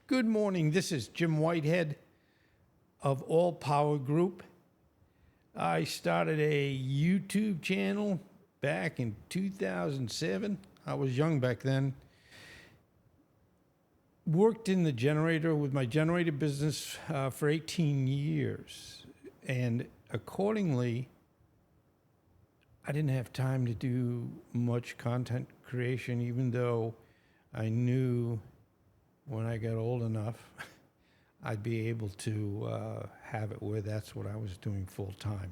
Good morning. This is Jim Whitehead of All Power Group. I started a YouTube channel back in 2007. I was young back then. Worked in the generator with my generator business for 18 years. And accordingly, I didn't have time to do much content creation, even though I knew when I got old enough, I'd be able to have it where that's what I was doing full time.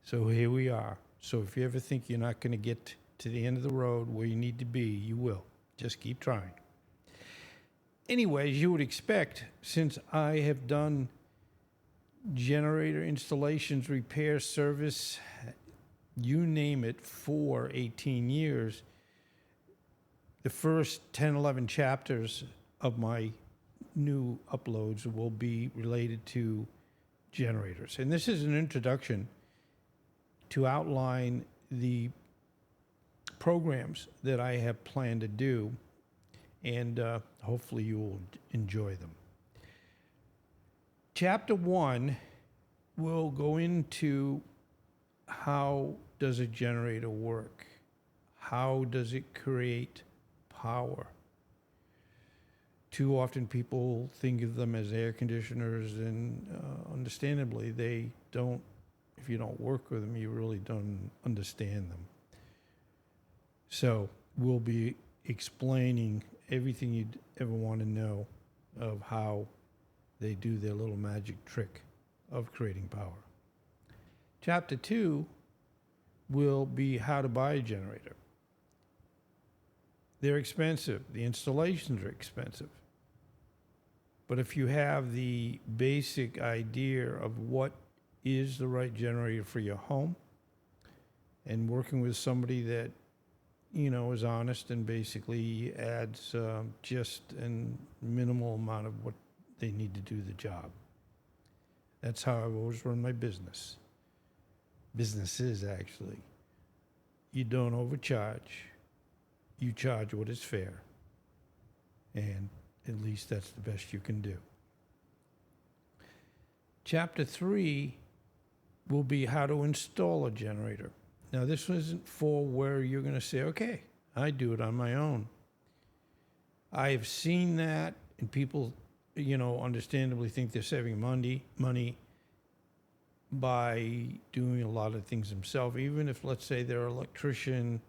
So here we are. So if you ever think you're not going to get to the end of the road where you need to be, you will. Just keep trying. Anyways, you would expect, since I have done generator installations, repair, service, you name it, for 18 years, the first 10, 11 chapters of my new uploads will be related to generators. And this is an introduction to outline the programs that I have planned to do, and hopefully you will enjoy them. Chapter 1 will go into how does a generator work? How does it create power? Too often people think of them as air conditioners, and understandably they don't. If you don't work with them, you really don't understand them. So we'll be explaining everything you'd ever want to know of how they do their little magic trick of creating power. Chapter 2 will be how to buy a generator. They're expensive. The installations are expensive. But if you have the basic idea of what is the right generator for your home, and working with somebody that, is honest and basically adds just a minimal amount of what they need to do the job. That's how I've always run my business. Businesses, actually. You don't overcharge. You charge what is fair. And at least that's the best you can do. Chapter 3 will be how to install a generator. Now, this isn't for where you're going to say, okay, I do it on my own. I've seen that, and people, understandably think they're saving money by doing a lot of things themselves, even if, let's say, they're an electrician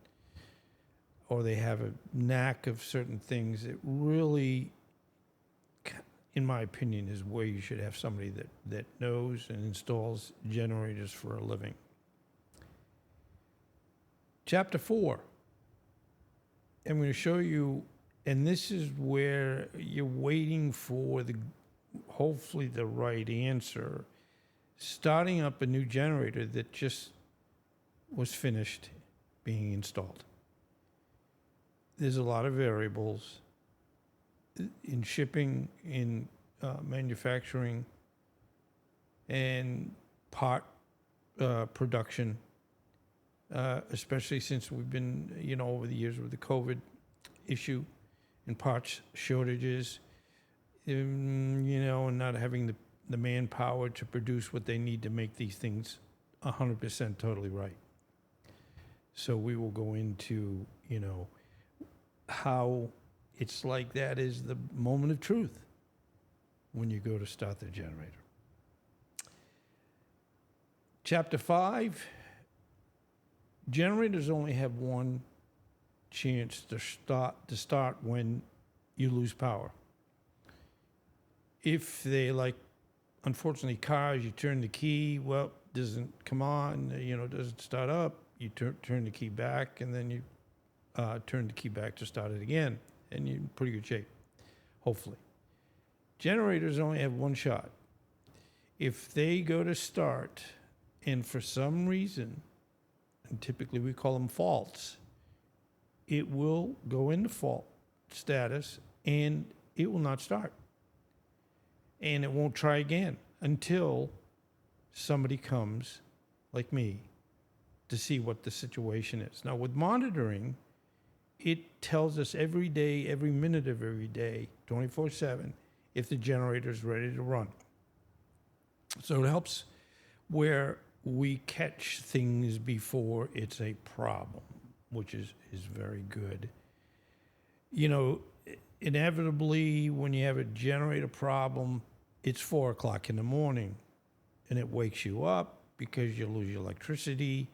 or they have a knack of certain things. It really, in my opinion, is where you should have somebody that knows and installs generators for a living. Chapter 4, I'm going to show you, and this is where you're waiting for hopefully the right answer. Starting up a new generator that just was finished being installed. There's a lot of variables in shipping, in manufacturing, and part production, especially since we've been, over the years with the COVID issue and parts shortages, and not having the manpower to produce what they need to make these things 100% totally right. So we will go into, how it's like that is the moment of truth when you go to start the generator. Chapter 5, generators only have one chance to start when you lose power. If they, like, unfortunately, cars, you turn the key, doesn't come on, doesn't start up, you turn the key back, and then you turn the key back to start it again, and you're in pretty good shape, hopefully. Generators only have one shot. If they go to start, and for some reason, and typically we call them faults, it will go into fault status, and it will not start. And it won't try again until somebody comes, like me, to see what the situation is. Now, with monitoring, it tells us every day, every minute of every day, 24/7, if the generator is ready to run. So it helps where we catch things before it's a problem, which is very good. You know, inevitably, when you have a generator problem, it's 4 o'clock in the morning and it wakes you up because you lose your electricity,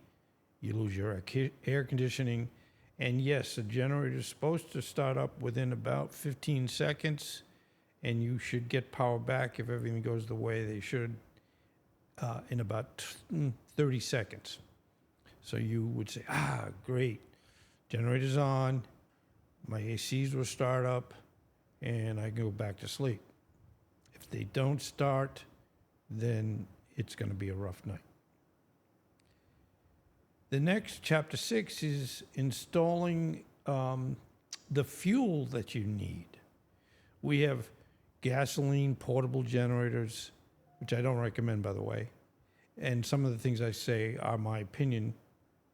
you lose your air conditioning. And yes, the generator is supposed to start up within about 15 seconds, and you should get power back if everything goes the way they should in about 30 seconds. So you would say, great, generator's on, my ACs will start up, and I can go back to sleep. If they don't start, then it's going to be a rough night. The next, chapter 6, is installing the fuel that you need. We have gasoline portable generators, which I don't recommend, by the way. And some of the things I say are my opinion,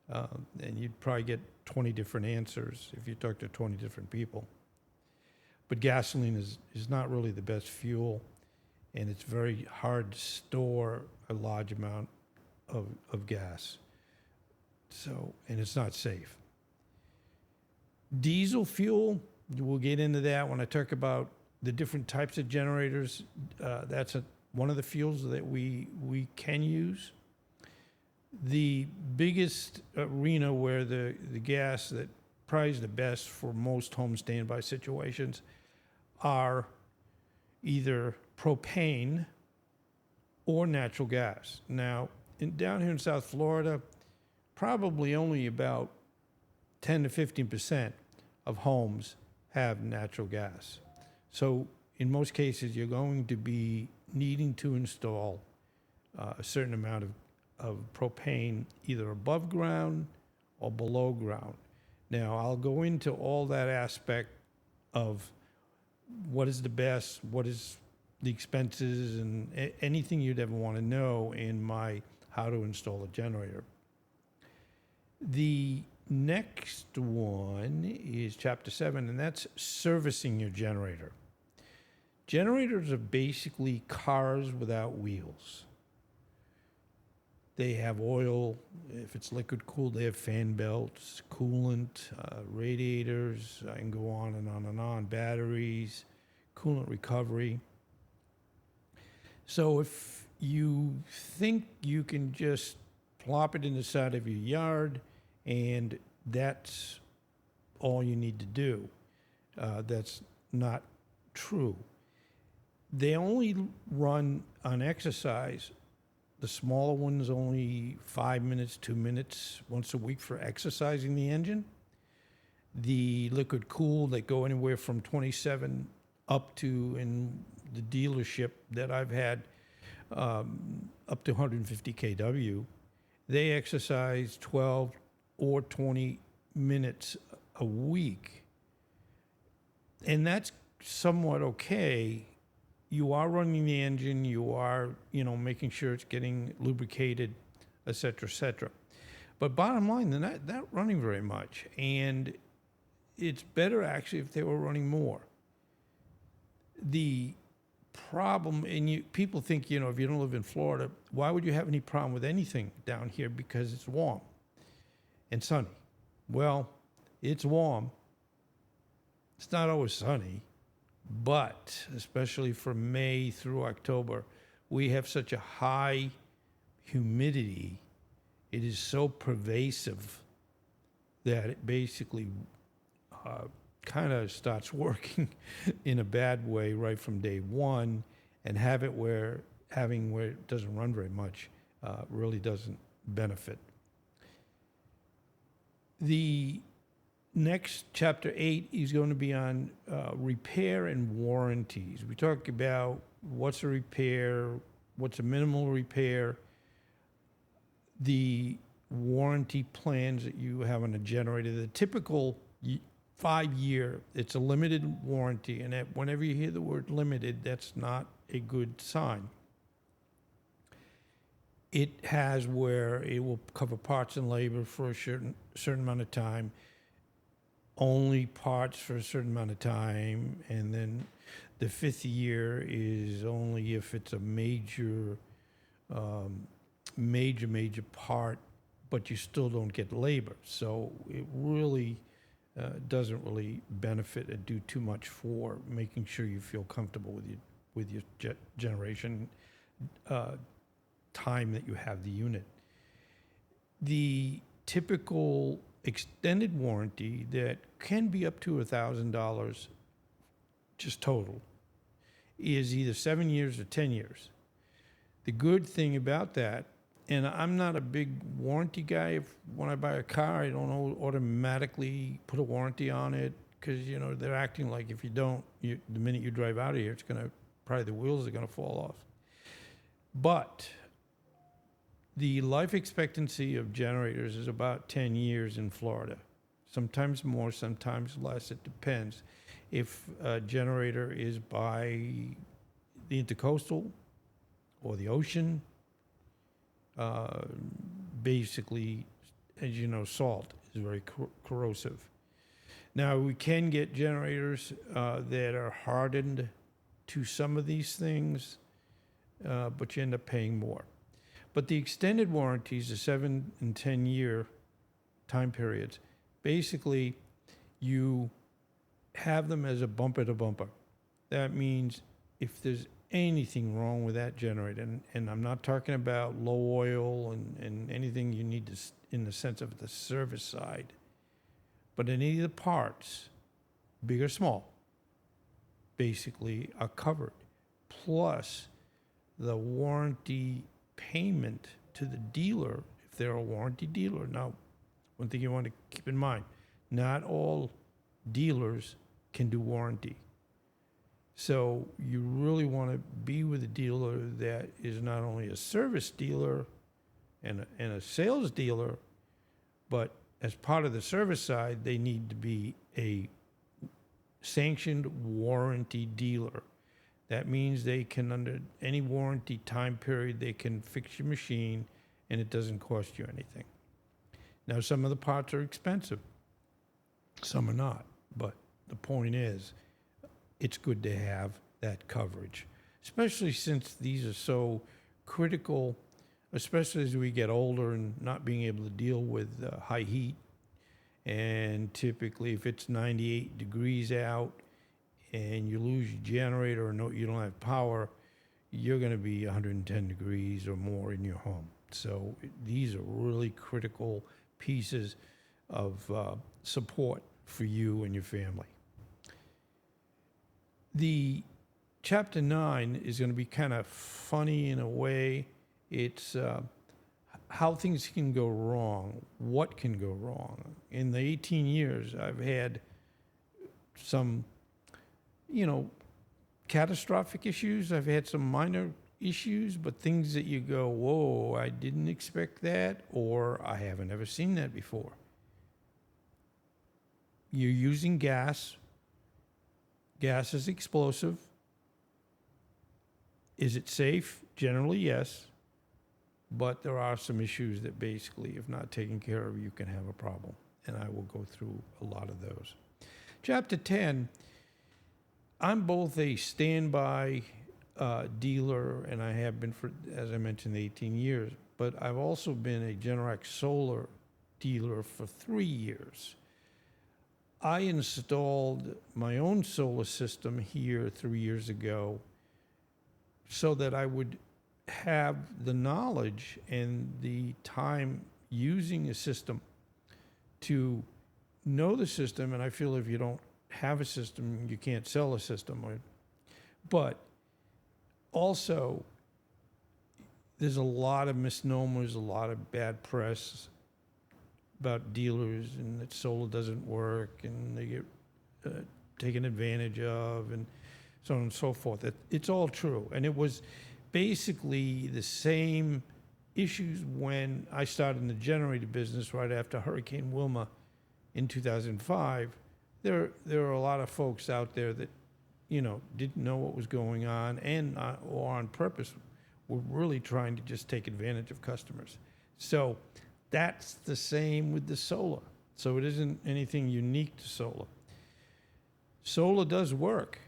and you'd probably get 20 different answers if you talk to 20 different people. But gasoline is not really the best fuel, and it's very hard to store a large amount of gas. So, and it's not safe. Diesel fuel, we'll get into that when I talk about the different types of generators. That's one of the fuels that we can use. The biggest arena where the gas that probably is the best for most home standby situations are either propane or natural gas. Now, down here in South Florida, probably only about 10 to 15% of homes have natural gas. So in most cases, you're going to be needing to install a certain amount of propane either above ground or below ground. Now, I'll go into all that aspect of what is the best, what is the expenses, and anything you'd ever want to know in my how to install a generator. The next one is chapter 7, and that's servicing your generator. Generators are basically cars without wheels. They have oil. If it's liquid cooled, they have fan belts, coolant, radiators. I can go on and on and on. Batteries, coolant recovery. So if you think you can just plop it in the side of your yard and that's all you need to do, that's not true. They only run on exercise. The smaller ones only 5 minutes, 2 minutes once a week for exercising the engine. The liquid cool, they go anywhere from 27 up to, in the dealership that I've had, up to 150 kW. They exercise 12 or 20 minutes a week. And that's somewhat okay. You are running the engine, you are, making sure it's getting lubricated, et cetera, et cetera. But bottom line, they're not running very much. And it's better actually if they were running more. The problem, and people think, if you don't live in Florida, why would you have any problem with anything down here? Because it's warm and sunny. Well, it's warm. It's not always sunny. But especially from May through October, we have such a high humidity. It is so pervasive that it basically kind of starts working in a bad way right from day one, and having where it doesn't run very much really doesn't benefit. The next, chapter 8, is going to be on repair and warranties. We talk about what's a repair, what's a minimal repair, the warranty plans that you have on a generator. The typical 5-year, it's a limited warranty, and whenever you hear the word limited, that's not a good sign. It has where it will cover parts and labor for a certain amount of time. only parts for a certain amount of time, and then the fifth year is only if it's a major part, but you still don't get labor. So it really doesn't really benefit and do too much for making sure you feel comfortable with your generation time that you have the unit. The typical extended warranty that can be up to $1,000 just total is either 7 years or 10 years. The good thing about that, and I'm not a big warranty guy. When I buy a car, I don't automatically put a warranty on it because, they're acting like if you don't, the minute you drive out of here, probably the wheels are going to fall off. But the life expectancy of generators is about 10 years in Florida. Sometimes more, sometimes less. It depends. If a generator is by the intercoastal or the ocean, basically, as you know, salt is very corrosive. Now, we can get generators that are hardened to some of these things, but you end up paying more. But the extended warranties, the 7 and 10 year time periods, basically you have them as a bumper to bumper. That means if there's anything wrong with that generator, and I'm not talking about low oil and anything you need to, in the sense of the service side, but any of the parts, big or small, basically are covered. Plus the warranty payment to the dealer, if they're a warranty dealer. Now, one thing you want to keep in mind, not all dealers can do warranty. So you really want to be with a dealer that is not only a service dealer and a sales dealer, but as part of the service side, they need to be a sanctioned warranty dealer. That means they can, under any warranty time period, they can fix your machine and it doesn't cost you anything. Now, some of the parts are expensive. Some are not. But the point is, it's good to have that coverage, especially since these are so critical, especially as we get older and not being able to deal with high heat. And typically, if it's 98 degrees out and you lose your generator or you don't have power, you're going to be 110 degrees or more in your home. So these are really critical pieces of support for you and your family. The chapter 9 is going to be kind of funny in a way. It's how things can go wrong, what can go wrong. In the 18 years, I've had some, catastrophic issues. I've had some minor issues, but things that you go, whoa, I didn't expect that, or I haven't ever seen that before. You're using gas. Gas is explosive. Is it safe? Generally, yes. But there are some issues that basically, if not taken care of, you can have a problem. And I will go through a lot of those. Chapter 10, I'm both a standby dealer, and I have been for, as I mentioned, 18 years. But I've also been a Generac solar dealer for 3 years. I installed my own solar system here 3 years ago so that I would have the knowledge and the time using a system to know the system. And I feel if you don't have a system, you can't sell a system. But also, there's a lot of misnomers, a lot of bad press about dealers and that solar doesn't work and they get taken advantage of and so on and so forth. It's all true. And it was basically the same issues when I started in the generator business right after Hurricane Wilma in 2005. There are a lot of folks out there that, didn't know what was going on and or on purpose were really trying to just take advantage of customers. So that's the same with the solar. So it isn't anything unique to solar. Solar does work,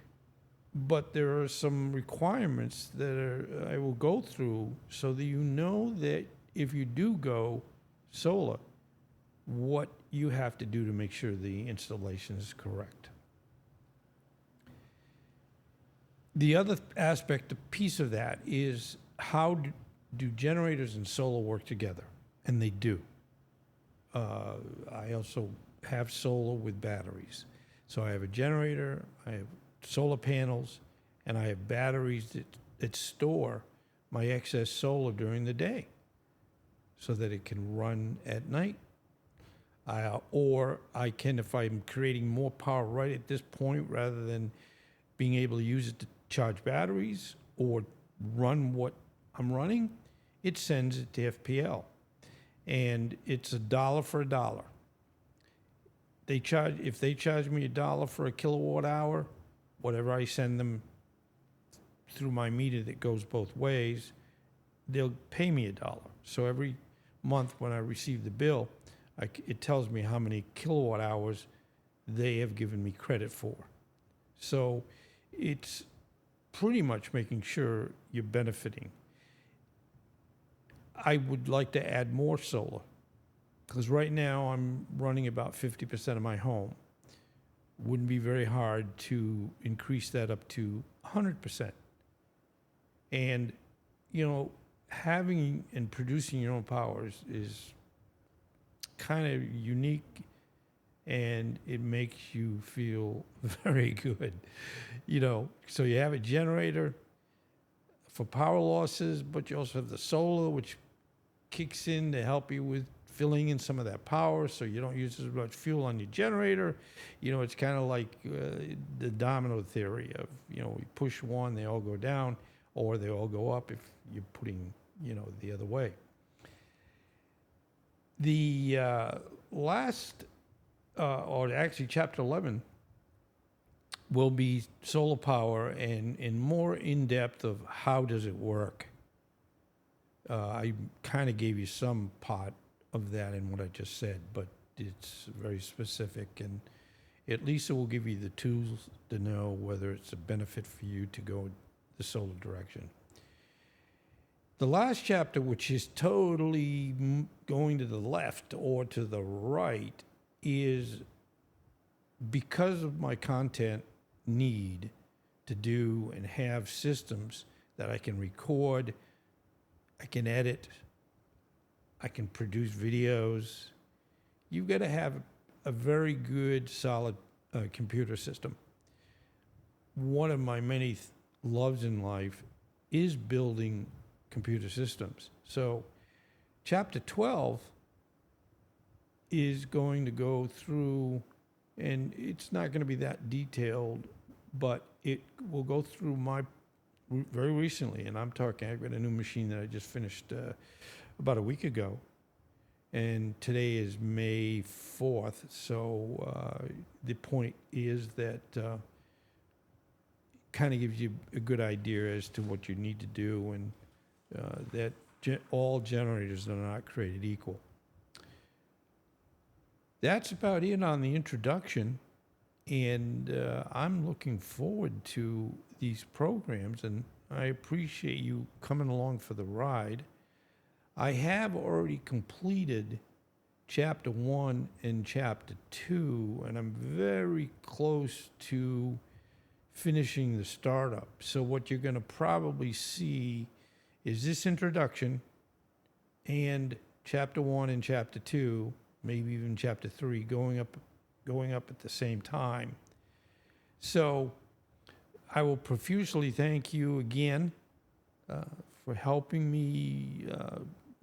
but there are some requirements that I will go through so that you know that if you do go solar, what you have to do to make sure the installation is correct. The other aspect, a piece of that, is how do generators and solar work together? And they do. I also have solar with batteries. So I have a generator, I have solar panels, and I have batteries that store my excess solar during the day so that it can run at night. Or I can, if I'm creating more power right at this point, rather than being able to use it to charge batteries or run what I'm running, it sends it to FPL. And it's $1 for $1. If they charge me $1 for a kilowatt hour, whatever I send them through my meter that goes both ways, they'll pay me $1. So every month when I receive the bill, it tells me how many kilowatt hours they have given me credit for. So it's pretty much making sure you're benefiting. I would like to add more solar because right now I'm running about 50% of my home. Wouldn't be very hard to increase that up to 100%. And, having and producing your own power is kind of unique, and it makes you feel very good. So you have a generator for power losses, but you also have the solar, which kicks in to help you with filling in some of that power so you don't use as much fuel on your generator. It's kind of like the domino theory of, we push one, they all go down, or they all go up if you're putting, the other way. The last, or actually chapter 11, will be solar power and more in depth of how does it work. I kind of gave you some part of that in what I just said, but it's very specific, and at least it will give you the tools to know whether it's a benefit for you to go the solar direction. The last chapter, which is totally going to the left or to the right, is because of my content need to do and have systems that I can record, I can edit, I can produce videos. You've got to have a very good, solid computer system. One of my many loves in life is building computer systems. So chapter 12 is going to go through, and it's not going to be that detailed, but it will go through my very recently, and I've got a new machine that I just finished about a week ago, and today is May 4th, so the point is that kind of gives you a good idea as to what you need to do, and that all generators are not created equal. That's about it on the introduction, and I'm looking forward to these programs, and I appreciate you coming along for the ride. I have already completed chapter 1 and chapter 2, and I'm very close to finishing the startup. So what you're going to probably see is this introduction and chapter 1 and chapter 2, maybe even chapter 3 going up at the same time. So I will profusely thank you again for helping me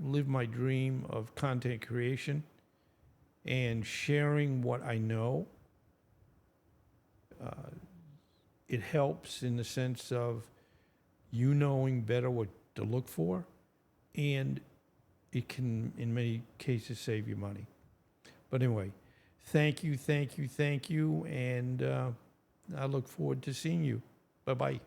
live my dream of content creation and sharing what I know. It helps in the sense of you knowing better what to look for, and it can, in many cases, save you money. But anyway, thank you, and I look forward to seeing you. Bye-bye.